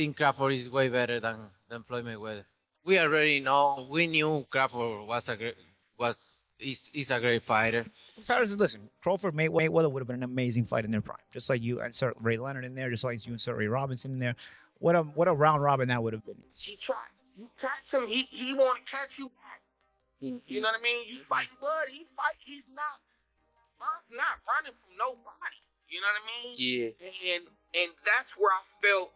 think Crawford is way better than Floyd Mayweather. We already know. We knew Crawford is a great fighter. Terence, listen, Crawford Mayweather would have been an amazing fight in their prime. Just like you insert Ray Leonard in there, just like you insert Ray Robinson in there. What a round robin that would have been. He tried. You catch him, he want to catch you back. You know what I mean? You fight Bud, he fight. He's not running from nobody. You know what I mean? Yeah. And that's where I felt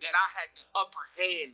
that I had the upper hand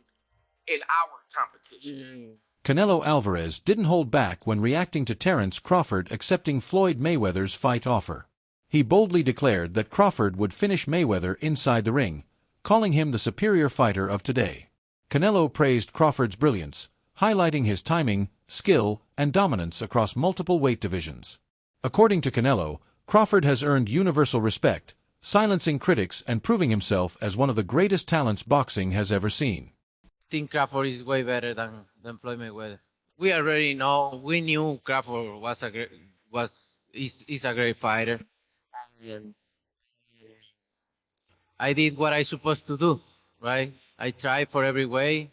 in our competition. Canelo Alvarez didn't hold back when reacting to Terence Crawford accepting Floyd Mayweather's fight offer. He boldly declared that Crawford would finish Mayweather inside the ring, calling him the superior fighter of today. Canelo praised Crawford's brilliance, highlighting his timing, skill, and dominance across multiple weight divisions. According to Canelo, Crawford has earned universal respect, silencing critics and proving himself as one of the greatest talents boxing has ever seen. I think Crawford is way better than Floyd Mayweather. We already know. We knew Crawford is a great fighter. And I did what I supposed to do, right? I tried for every way,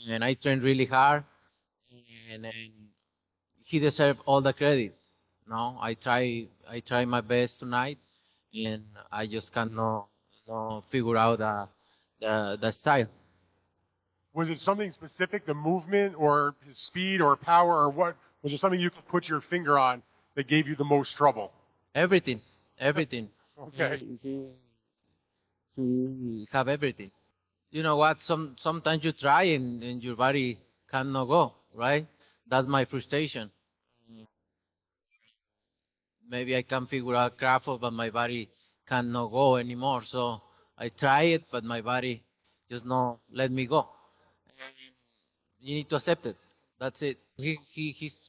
and I trained really hard, and he deserved all the credit. No, I tried my best tonight, and I just cannot figure out the style. Was it something specific, the movement or his speed or power, or what? Was there something you could put your finger on that gave you the most trouble? Everything. Okay. He have everything. You know what? Sometimes you try and your body cannot go, right? That's my frustration. Maybe I can figure out Crawford, but my body cannot go anymore. So I try it, but my body just not let me go. You need to accept it. That's it. He's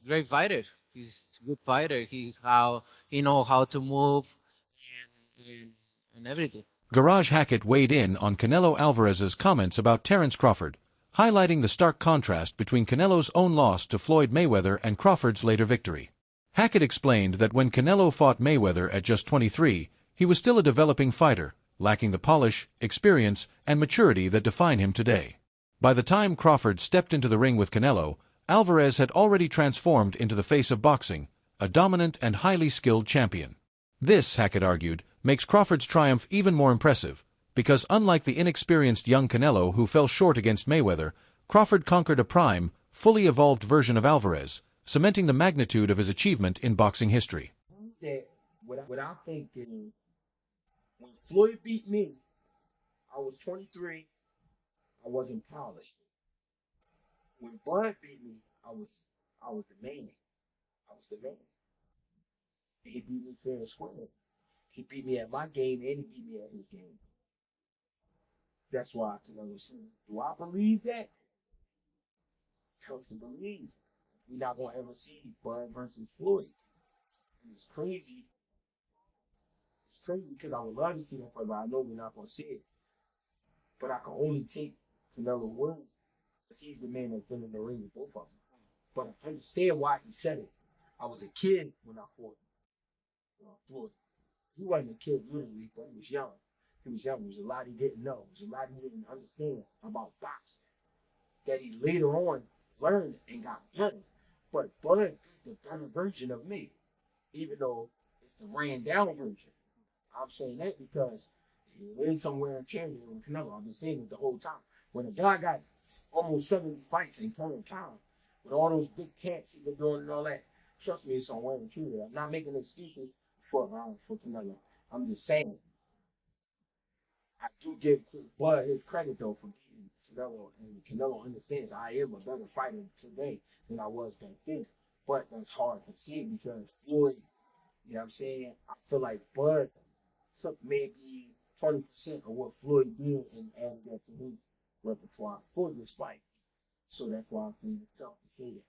a great fighter. He's a good fighter. He know how to move and everything. Garage Hackett weighed in on Canelo Alvarez's comments about Terence Crawford, highlighting the stark contrast between Canelo's own loss to Floyd Mayweather and Crawford's later victory. Hackett explained that when Canelo fought Mayweather at just 23, he was still a developing fighter, lacking the polish, experience, and maturity that define him today. By the time Crawford stepped into the ring with Canelo, Alvarez had already transformed into the face of boxing, a dominant and highly skilled champion. This, Hackett argued, makes Crawford's triumph even more impressive, because unlike the inexperienced young Canelo who fell short against Mayweather, Crawford conquered a prime, fully evolved version of Alvarez, cementing the magnitude of his achievement in boxing history. That without thinking, when Floyd beat me, I was 23. I wasn't polished. When Bud beat me, I was the man. I was the man. And he beat me fair and square. He beat me at my game and he beat me at his game. That's why I can understand. Do I believe that? Comes to believe. We're not gonna ever see Bud versus Floyd. And it's crazy. It's crazy because I would love to see that fight, but I know we're not gonna see it. But I can only take Canelo win. He's the man that's been in the ring with both of them. But I understand why he said it. I was a kid when I fought Floyd. He wasn't a kid literally, but he was young. He was young. There was a lot he didn't know. There was a lot he didn't understand about boxing that he later on learned and got better. But Bud is the better version of me, even though it's the ran down version. I'm saying that because he went somewhere in champion with Canelo. I've been saying it the whole time. When a guy got almost 70 fights in current time, with all those big camps he's been doing and all that, trust me, it's somewhere in truth. I'm not making excuses for Canelo. I'm just saying. I do give Bud his credit though for beating Canelo, and Canelo understands I am a better fighter today than I was back then. But that's hard to see because Floyd, you know what I'm saying? I feel like Bud took maybe 20% of what Floyd did and added that to his repertoire for this fight. So that's why I think it's tough to say that.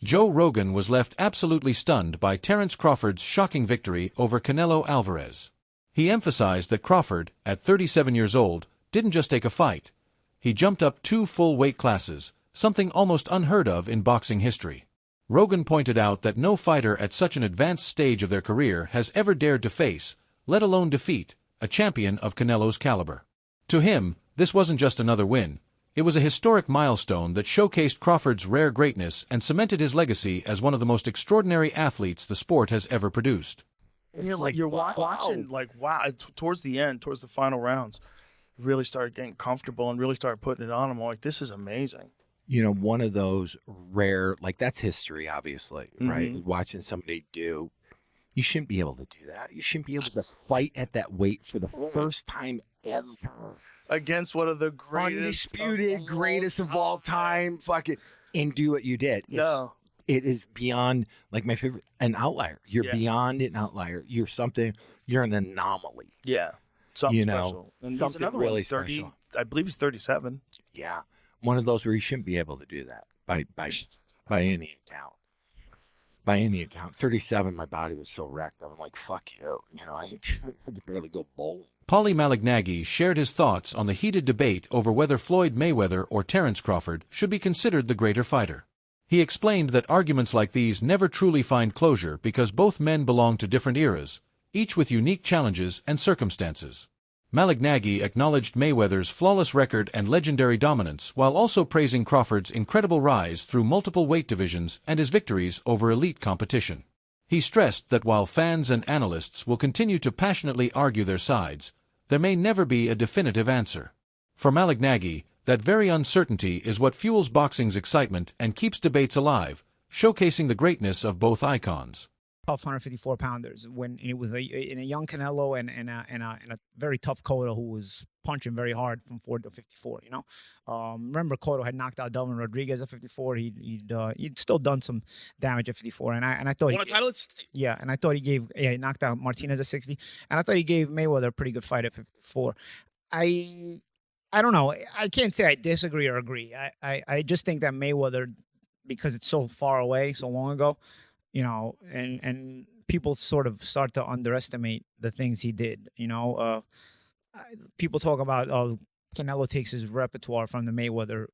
Joe Rogan was left absolutely stunned by Terence Crawford's shocking victory over Canelo Alvarez. He emphasized that Crawford, at 37 years old, didn't just take a fight. He jumped up 2 full weight classes, something almost unheard of in boxing history. Rogan pointed out that no fighter at such an advanced stage of their career has ever dared to face, let alone defeat, a champion of Canelo's caliber. To him, This wasn't just another win. It was a historic milestone that showcased Crawford's rare greatness and cemented his legacy as one of the most extraordinary athletes the sport has ever produced. And you're watching, like, wow, towards the end, towards the final rounds, really started getting comfortable and really started putting it on him. I'm like, this is amazing. You know, one of those rare, like, that's history, obviously, right? Mhm. Watching somebody do, you shouldn't be able to do that. You shouldn't be able to fight at that weight for the first time ever. Against one of the greatest, Undisputed greatest of all time, fucking, and do what you did. No. It is beyond, like, my favorite, an outlier. You're Yeah. beyond an outlier. You're an anomaly. Yeah. Something You know, special. And something there's another really one, 30, special. I believe he's 37. Yeah. One of those where you shouldn't be able to do that by any account. By any account. 37, my body was so wrecked. I was like, fuck you. You know, I could barely go bowling. Paulie Malignaggi shared his thoughts on the heated debate over whether Floyd Mayweather or Terence Crawford should be considered the greater fighter. He explained that arguments like these never truly find closure because both men belong to different eras, each with unique challenges and circumstances. Malignaggi acknowledged Mayweather's flawless record and legendary dominance while also praising Crawford's incredible rise through multiple weight divisions and his victories over elite competition. He stressed that while fans and analysts will continue to passionately argue their sides, there may never be a definitive answer. For Malignaggi, that very uncertainty is what fuels boxing's excitement and keeps debates alive, showcasing the greatness of both icons. Tough 154-pounders when it was in a young Canelo and a very tough Cotto who was punching very hard from 40 to 54. You know, remember Cotto had knocked out Delvin Rodriguez at 54. He'd still done some damage at 54, and I thought Won a title at 60. Yeah, and I thought he knocked out Martinez at 60, and I thought he gave Mayweather a pretty good fight at 54. I don't know. I can't say I disagree or agree. I just think that Mayweather, because it's so far away, so long ago, you know, and people sort of start to underestimate the things he did. You know, people talk about Canelo takes his repertoire from the Mayweather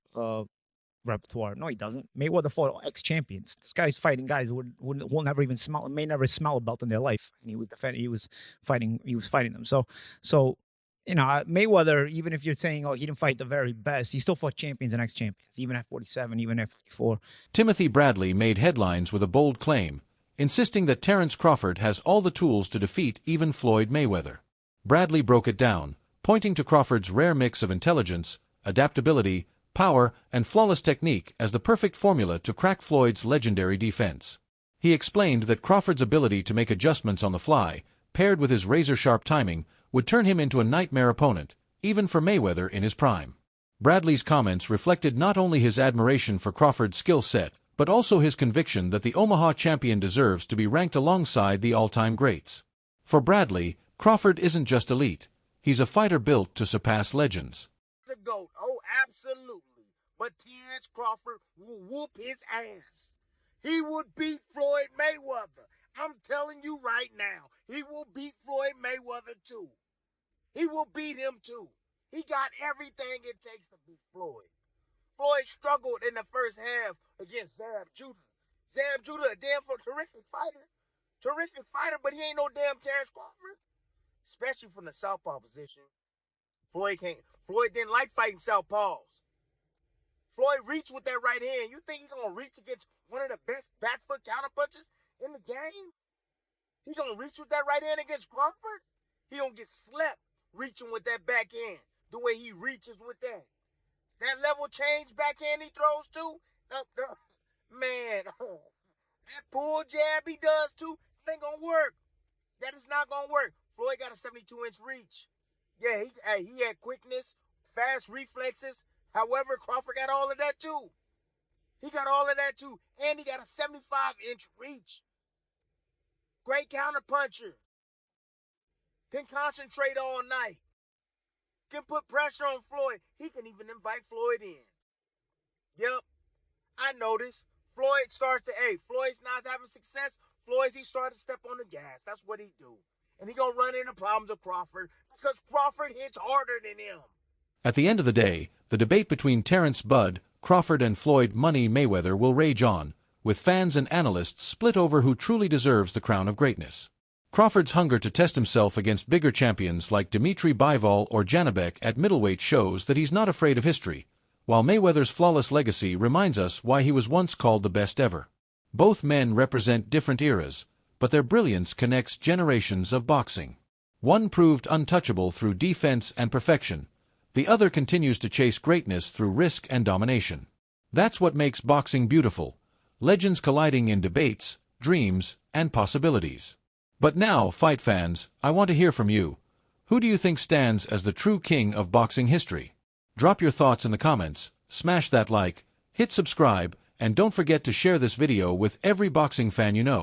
repertoire. No, he doesn't. Mayweather fought ex-champions. This guy's fighting guys who will never even may never smell a belt in their life. And he was fighting them. So. You know, Mayweather, even if you're saying, oh, he didn't fight the very best, he still fought champions and ex-champions, even at 47, even at 54. Timothy Bradley made headlines with a bold claim, insisting that Terence Crawford has all the tools to defeat even Floyd Mayweather. Bradley broke it down, pointing to Crawford's rare mix of intelligence, adaptability, power, and flawless technique as the perfect formula to crack Floyd's legendary defense. He explained that Crawford's ability to make adjustments on the fly, paired with his razor-sharp timing, would turn him into a nightmare opponent, even for Mayweather in his prime. Bradley's comments reflected not only his admiration for Crawford's skill set, but also his conviction that the Omaha champion deserves to be ranked alongside the all-time greats. For Bradley, Crawford isn't just elite. He's a fighter built to surpass legends. The GOAT, oh, absolutely. But Terence Crawford will whoop his ass. He would beat Floyd Mayweather. I'm telling you right now, he will beat Floyd Mayweather too. He will beat him too. He got everything it takes to beat Floyd. Floyd struggled in the first half against Zab Judah. Zab Judah, a damn terrific fighter. Terrific fighter, but he ain't no damn Terence Crawford. Especially from the southpaw position. Floyd didn't like fighting southpaws. Floyd reached with that right hand. You think he's going to reach against one of the best back foot counterpunchers in the game? He's going to reach with that right hand against Crawford? He don't get slept reaching with that backhand the way he reaches with that. That level change backhand he throws too? Man, that pull jab he does too, it ain't going to work. That is not going to work. Floyd got a 72-inch reach. Yeah, he had quickness, fast reflexes. However, Crawford got all of that too. He got all of that too. And he got a 75-inch reach. Great counterpuncher. Can concentrate all night. Can put pressure on Floyd. He can even invite Floyd in. Yep. I noticed. Floyd's not having success. He started to step on the gas. That's what he do. And he gonna run into problems with Crawford because Crawford hits harder than him. At the end of the day, the debate between Terence "Bud" Crawford and Floyd "Money" Mayweather will rage on, with fans and analysts split over who truly deserves the crown of greatness. Crawford's hunger to test himself against bigger champions like Dmitry Bivol or Janibek at middleweight shows that he's not afraid of history, while Mayweather's flawless legacy reminds us why he was once called the best ever. Both men represent different eras, but their brilliance connects generations of boxing. One proved untouchable through defense and perfection. The other continues to chase greatness through risk and domination. That's what makes boxing beautiful. Legends colliding in debates, dreams, and possibilities. But now, fight fans, I want to hear from you. Who do you think stands as the true king of boxing history? Drop your thoughts in the comments, smash that like, hit subscribe, and don't forget to share this video with every boxing fan you know.